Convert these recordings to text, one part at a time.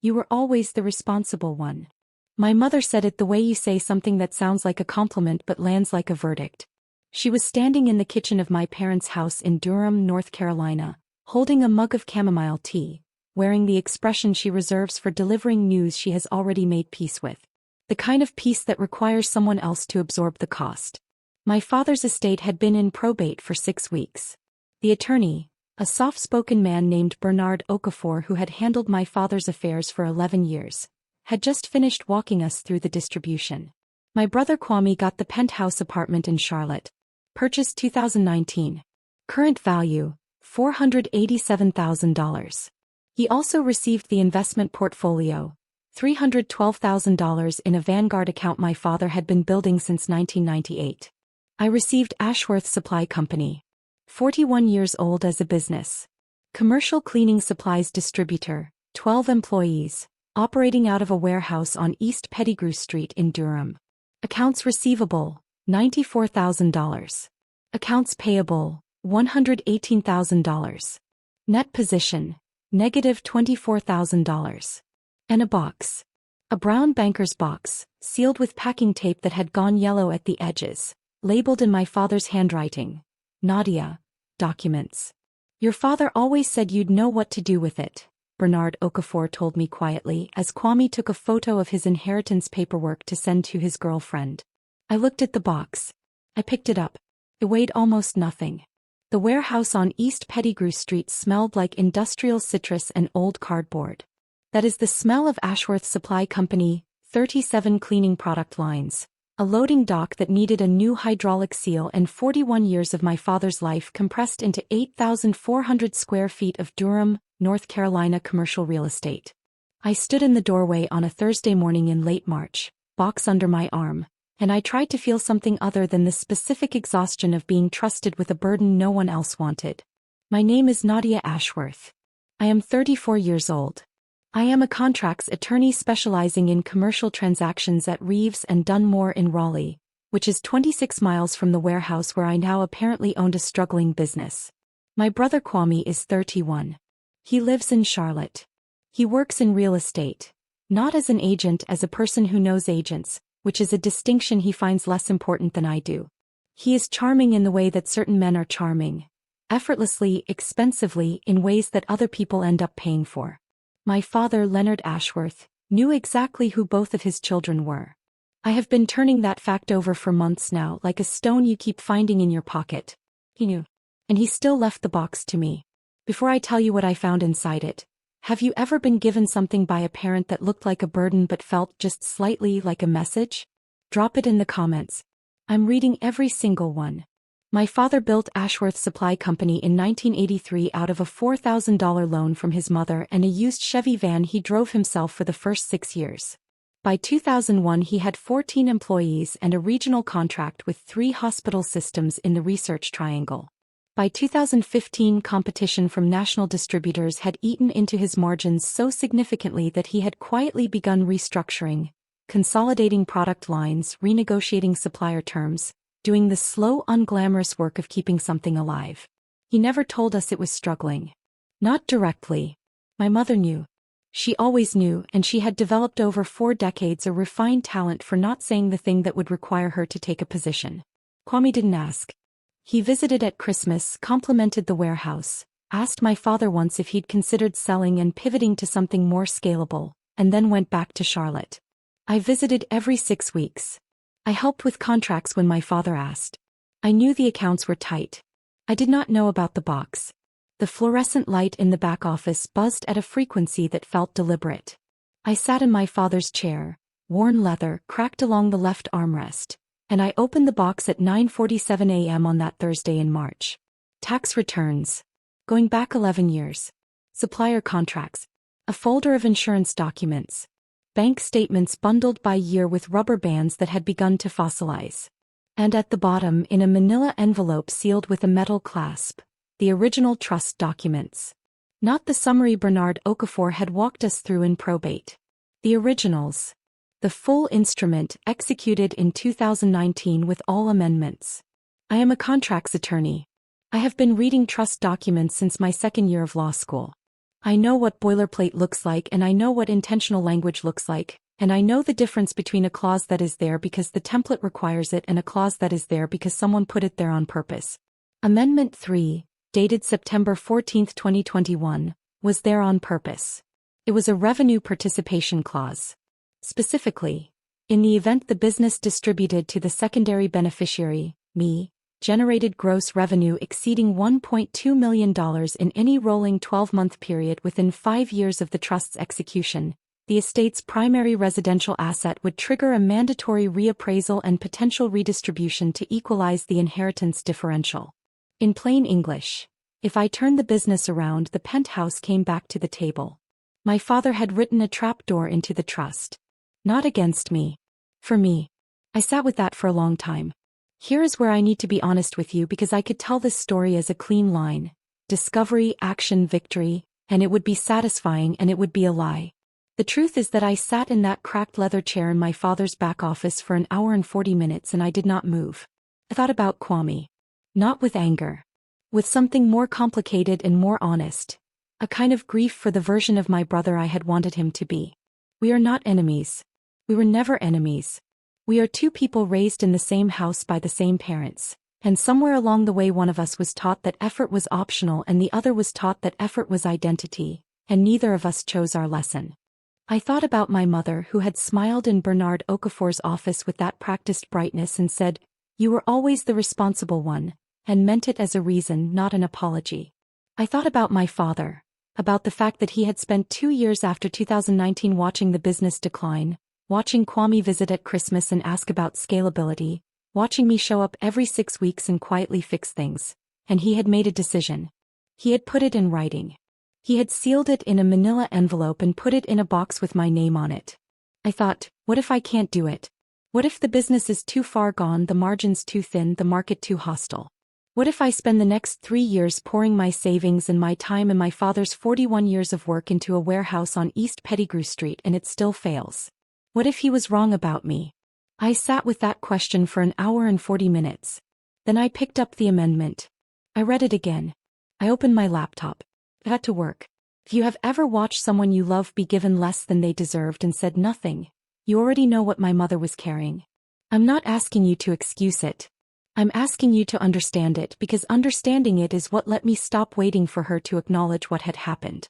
You were always the responsible one. My mother said it the way you say something that sounds like a compliment but lands like a verdict. She was standing in the kitchen of my parents' house in Durham, North Carolina, holding a mug of chamomile tea, wearing the expression she reserves for delivering news she has already made peace with. The kind of peace that requires someone else to absorb the cost. My father's estate had been in probate for 6 weeks. The attorney, a soft-spoken man named Bernard Okafor who had handled my father's affairs for 11 years, had just finished walking us through the distribution. My brother Kwame got the penthouse apartment in Charlotte. Purchased 2019. Current value, $487,000. He also received the investment portfolio, $312,000 in a Vanguard account my father had been building since 1998. I received Ashworth Supply Co. 41 years old as a business. Commercial cleaning supplies distributor, 12 employees, operating out of a warehouse on East Pettigrew Street in Durham. Accounts receivable, $94,000. Accounts payable, $118,000. Net position, negative $24,000. And a box. A brown banker's box, sealed with packing tape that had gone yellow at the edges, labeled in my father's handwriting. Nadia, documents. Your father always said you'd know what to do with it, Bernard Okafor told me quietly as Kwame took a photo of his inheritance paperwork to send to his girlfriend. I looked at the box. I picked it up. It weighed almost nothing. The warehouse on East Pettigrew Street smelled like industrial citrus and old cardboard. That is the smell of Ashworth Supply Company, 37 cleaning product lines, a loading dock that needed a new hydraulic seal and 41 years of my father's life compressed into 8,400 square feet of Durham, North Carolina commercial real estate. I stood in the doorway on a Thursday morning in late March, box under my arm, and I tried to feel something other than the specific exhaustion of being trusted with a burden no one else wanted. My name is Nadia Ashworth. I am 34 years old. I am a contracts attorney specializing in commercial transactions at Reeves and Dunmore in Raleigh, which is 26 miles from the warehouse where I now apparently owned a struggling business. My brother Kwame is 31. He lives in Charlotte. He works in real estate, not as an agent, as a person who knows agents, which is a distinction he finds less important than I do. He is charming in the way that certain men are charming, effortlessly, expensively, in ways that other people end up paying for. My father, Leonard Ashworth, knew exactly who both of his children were. I have been turning that fact over for months now, like a stone you keep finding in your pocket. He knew. And he still left the box to me. Before I tell you what I found inside it, have you ever been given something by a parent that looked like a burden but felt just slightly like a message? Drop it in the comments. I'm reading every single one. My father built Ashworth Supply Company in 1983 out of a $4,000 loan from his mother and a used Chevy van he drove himself for the first 6 years. By 2001 he had 14 employees and a regional contract with 3 hospital systems in the Research Triangle. By 2015 competition from national distributors had eaten into his margins so significantly that he had quietly begun restructuring, consolidating product lines, renegotiating supplier terms, doing the slow, unglamorous work of keeping something alive. He never told us it was struggling. Not directly. My mother knew. She always knew, and she had developed over 4 decades a refined talent for not saying the thing that would require her to take a position. Kwame didn't ask. He visited at Christmas, complimented the warehouse, asked my father once if he'd considered selling and pivoting to something more scalable, and then went back to Charlotte. I visited every 6 weeks. I helped with contracts when my father asked. I knew the accounts were tight. I did not know about the box. The fluorescent light in the back office buzzed at a frequency that felt deliberate. I sat in my father's chair, worn leather cracked along the left armrest, and I opened the box at 9:47 a.m. on that Thursday in March. Tax returns. Going back 11 years. Supplier contracts. A folder of insurance documents. Bank statements bundled by year with rubber bands that had begun to fossilize. And at the bottom, in a manila envelope sealed with a metal clasp, the original trust documents. Not the summary Bernard Okafor had walked us through in probate. The originals. The full instrument executed in 2019 with all amendments. I am a contracts attorney. I have been reading trust documents since my 2nd year of law school. I know what boilerplate looks like and I know what intentional language looks like, and I know the difference between a clause that is there because the template requires it and a clause that is there because someone put it there on purpose. Amendment 3, dated September 14, 2021, was there on purpose. It was a revenue participation clause. Specifically, in the event the business distributed to the secondary beneficiary, me, generated gross revenue exceeding $1.2 million in any rolling 12-month period within 5 years of the trust's execution, the estate's primary residential asset would trigger a mandatory reappraisal and potential redistribution to equalize the inheritance differential. In plain English, if I turned the business around, the penthouse came back to the table. My father had written a trapdoor into the trust. Not against me. For me. I sat with that for a long time. Here is where I need to be honest with you because I could tell this story as a clean line. Discovery, action, victory, and it would be satisfying and it would be a lie. The truth is that I sat in that cracked leather chair in my father's back office for an hour and 40 minutes and I did not move. I thought about Kwame. Not with anger. With something more complicated and more honest. A kind of grief for the version of my brother I had wanted him to be. We are not enemies. We were never enemies. We are two people raised in the same house by the same parents, and somewhere along the way one of us was taught that effort was optional and the other was taught that effort was identity, and neither of us chose our lesson. I thought about my mother who had smiled in Bernard Okafor's office with that practiced brightness and said, "You were always the responsible one," and meant it as a reason, not an apology. I thought about my father, about the fact that he had spent 2 years after 2019 watching the business decline, watching Kwame visit at Christmas and ask about scalability, watching me show up every 6 weeks and quietly fix things, and he had made a decision. He had put it in writing. He had sealed it in a manila envelope and put it in a box with my name on it. I thought, what if I can't do it? What if the business is too far gone, the margins too thin, the market too hostile? What if I spend the next 3 years pouring my savings and my time and my father's 41 years of work into a warehouse on East Pettigrew Street and it still fails? What if he was wrong about me? I sat with that question for an hour and 40 minutes. Then I picked up the amendment. I read it again. I opened my laptop. I got to work. If you have ever watched someone you love be given less than they deserved and said nothing, you already know what my mother was carrying. I'm not asking you to excuse it. I'm asking you to understand it because understanding it is what let me stop waiting for her to acknowledge what had happened.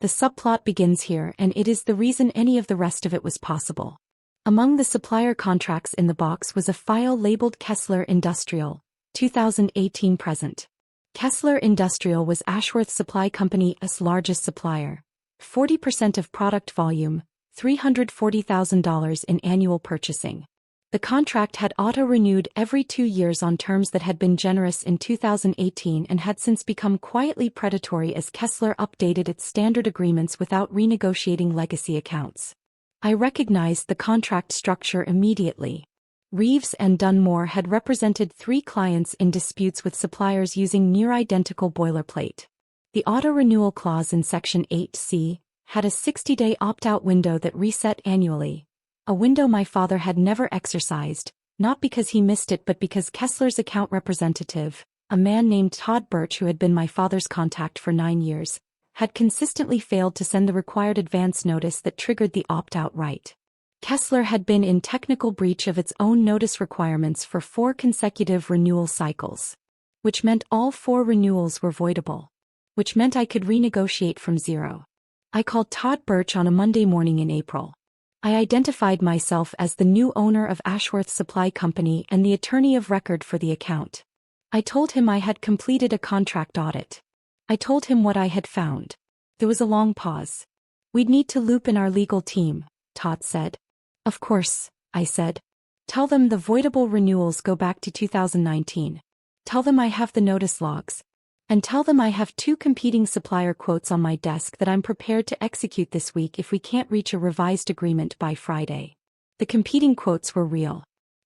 The subplot begins here and it is the reason any of the rest of it was possible. Among the supplier contracts in the box was a file labeled Kessler Industrial, 2018 present. Kessler Industrial was Ashworth Supply Company's largest supplier. 40% of product volume, $340,000 in annual purchasing. The contract had auto-renewed every 2 years on terms that had been generous in 2018 and had since become quietly predatory as Kessler updated its standard agreements without renegotiating legacy accounts. I recognized the contract structure immediately. Reeves and Dunmore had represented 3 clients in disputes with suppliers using near-identical boilerplate. The auto-renewal clause in Section 8C had a 60-day opt-out window that reset annually. A window my father had never exercised, not because he missed it but because Kessler's account representative, a man named Todd Birch who had been my father's contact for 9 years, had consistently failed to send the required advance notice that triggered the opt-out right. Kessler had been in technical breach of its own notice requirements for 4 consecutive renewal cycles. Which meant all 4 renewals were voidable. Which meant I could renegotiate from zero. I called Todd Birch on a Monday morning in April. I identified myself as the new owner of Ashworth Supply Company and the attorney of record for the account. I told him I had completed a contract audit. I told him what I had found. There was a long pause. We'd need to loop in our legal team, Todd said. Of course, I said. Tell them the voidable renewals go back to 2019. Tell them I have the notice logs. And tell them I have 2 competing supplier quotes on my desk that I'm prepared to execute this week if we can't reach a revised agreement by Friday. The competing quotes were real.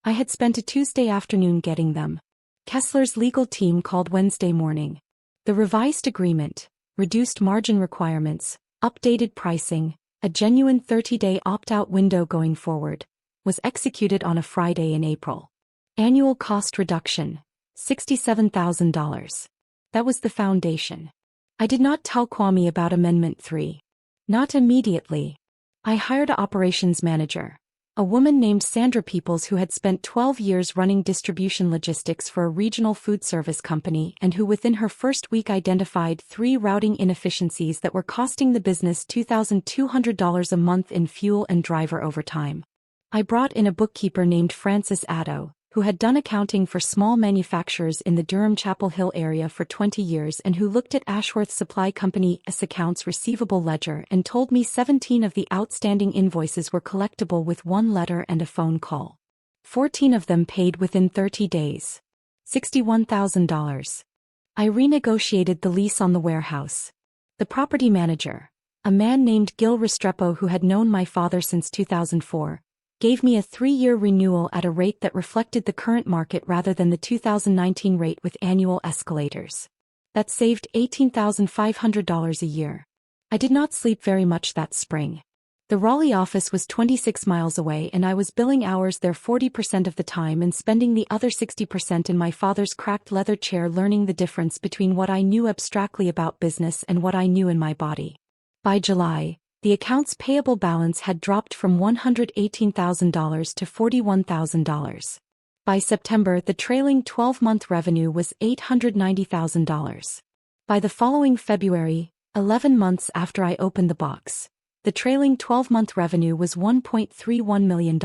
I had spent a Tuesday afternoon getting them. Kessler's legal team called Wednesday morning. The revised agreement, reduced margin requirements, updated pricing, a genuine 30-day opt-out window going forward, was executed on a Friday in April. Annual cost reduction, $67,000. That was the foundation. I did not tell Kwame about Amendment 3. Not immediately. I hired an operations manager, a woman named Sandra Peoples who had spent 12 years running distribution logistics for a regional food service company and who within her first week identified 3 routing inefficiencies that were costing the business $2,200 a month in fuel and driver overtime. I brought in a bookkeeper named Francis Addo, who had done accounting for small manufacturers in the Durham Chapel Hill area for 20 years and who looked at Ashworth Supply Co.'s accounts receivable ledger and told me 17 of the outstanding invoices were collectible with 1 letter and a phone call. 14 of them paid within 30 days. $61,000. I renegotiated the lease on the warehouse. The property manager, a man named Gil Restrepo who had known my father since 2004, gave me a 3-year renewal at a rate that reflected the current market rather than the 2019 rate with annual escalators. That saved $18,500 a year. I did not sleep very much that spring. The Raleigh office was 26 miles away and I was billing hours there 40% of the time and spending the other 60% in my father's cracked leather chair learning the difference between what I knew abstractly about business and what I knew in my body. By July, the accounts payable balance had dropped from $118,000 to $41,000. By September, the trailing 12-month revenue was $890,000. By the following February, 11 months after I opened the box, the trailing 12-month revenue was $1.31 million.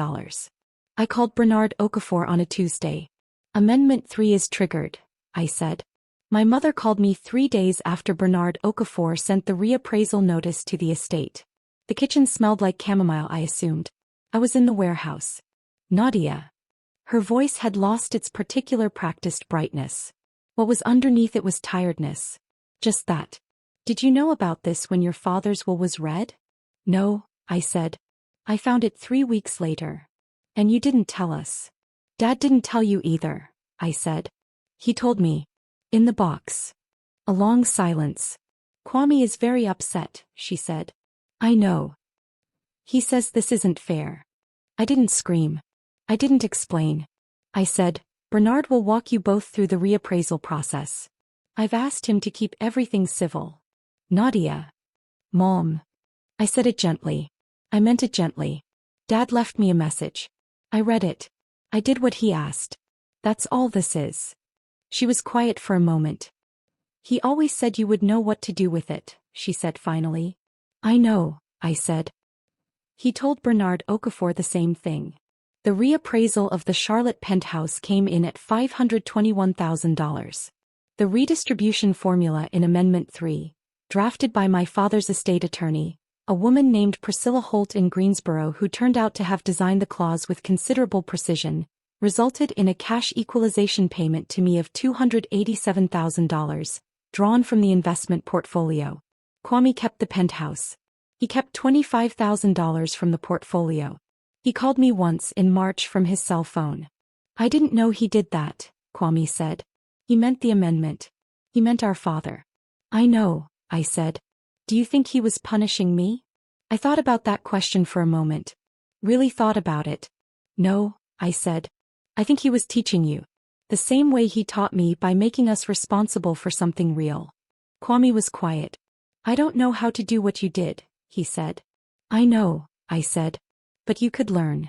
I called Bernard Okafor on a Tuesday. Amendment 3 is triggered, I said. My mother called me 3 days after Bernard Okafor sent the reappraisal notice to the estate. The kitchen smelled like chamomile, I assumed. I was in the warehouse. Nadia. Her voice had lost its particular practiced brightness. What was underneath it was tiredness. Just that. Did you know about this when your father's will was read? No, I said. I found it 3 weeks later. And you didn't tell us. Dad didn't tell you either, I said. He told me. In the box. A long silence. Kwame is very upset, she said. I know. He says this isn't fair. I didn't scream. I didn't explain. I said, Bernard will walk you both through the reappraisal process. I've asked him to keep everything civil. Nadia. Mom. I said it gently. I meant it gently. Dad left me a message. I read it. I did what he asked. That's all this is. She was quiet for a moment. He always said you would know what to do with it, she said finally. I know, I said. He told Bernard Okafor the same thing. The reappraisal of the Charlotte penthouse came in at $521,000. The redistribution formula in Amendment 3, drafted by my father's estate attorney, a woman named Priscilla Holt in Greensboro who turned out to have designed the clause with considerable precision, resulted in a cash equalization payment to me of $287,000, drawn from the investment portfolio. Kwame kept the penthouse. He kept $25,000 from the portfolio. He called me once in March from his cell phone. I didn't know he did that, Kwame said. He meant the amendment. He meant our father. I know, I said. Do you think he was punishing me? I thought about that question for a moment. Really thought about it. No, I said. I think he was teaching you. The same way he taught me by making us responsible for something real. Kwame was quiet. I don't know how to do what you did, he said. I know, I said. But you could learn.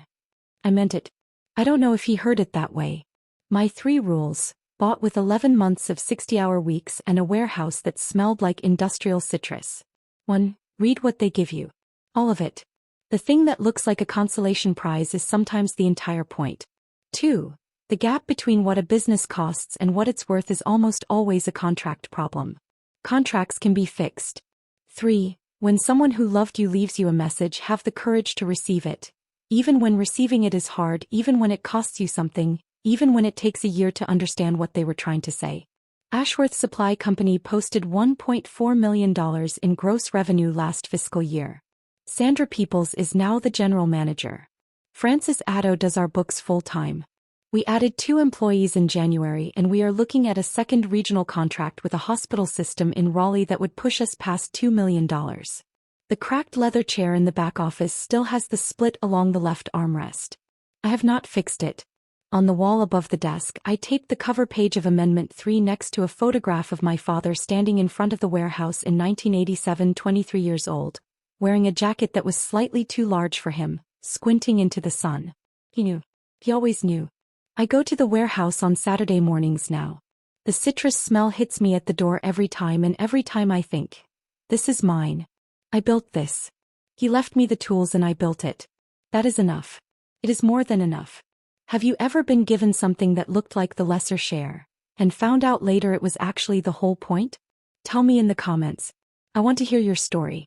I meant it. I don't know if he heard it that way. My 3 rules, bought with 11 months of 60-hour weeks and a warehouse that smelled like industrial citrus. 1. Read what they give you. All of it. The thing that looks like a consolation prize is sometimes the entire point. 2. The gap between what a business costs and what it's worth is almost always a contract problem. Contracts can be fixed. 3. When someone who loved you leaves you a message, have the courage to receive it. Even when receiving it is hard, even when it costs you something, even when it takes a year to understand what they were trying to say. Ashworth Supply Company posted $1.4 million in gross revenue last fiscal year. Sandra Peoples is now the general manager. Francis Addo does our books full-time. We added 2 employees in January and we are looking at a second regional contract with a hospital system in Raleigh that would push us past $2 million. The cracked leather chair in the back office still has the split along the left armrest. I have not fixed it. On the wall above the desk, I taped the cover page of Amendment 3 next to a photograph of my father standing in front of the warehouse in 1987, 23 years old, wearing a jacket that was slightly too large for him, squinting into the sun. He knew. He always knew. I go to the warehouse on Saturday mornings now. The citrus smell hits me at the door every time, and every time I think, this is mine. I built this. He left me the tools and I built it. That is enough. It is more than enough. Have you ever been given something that looked like the lesser share, and found out later it was actually the whole point? Tell me in the comments. I want to hear your story.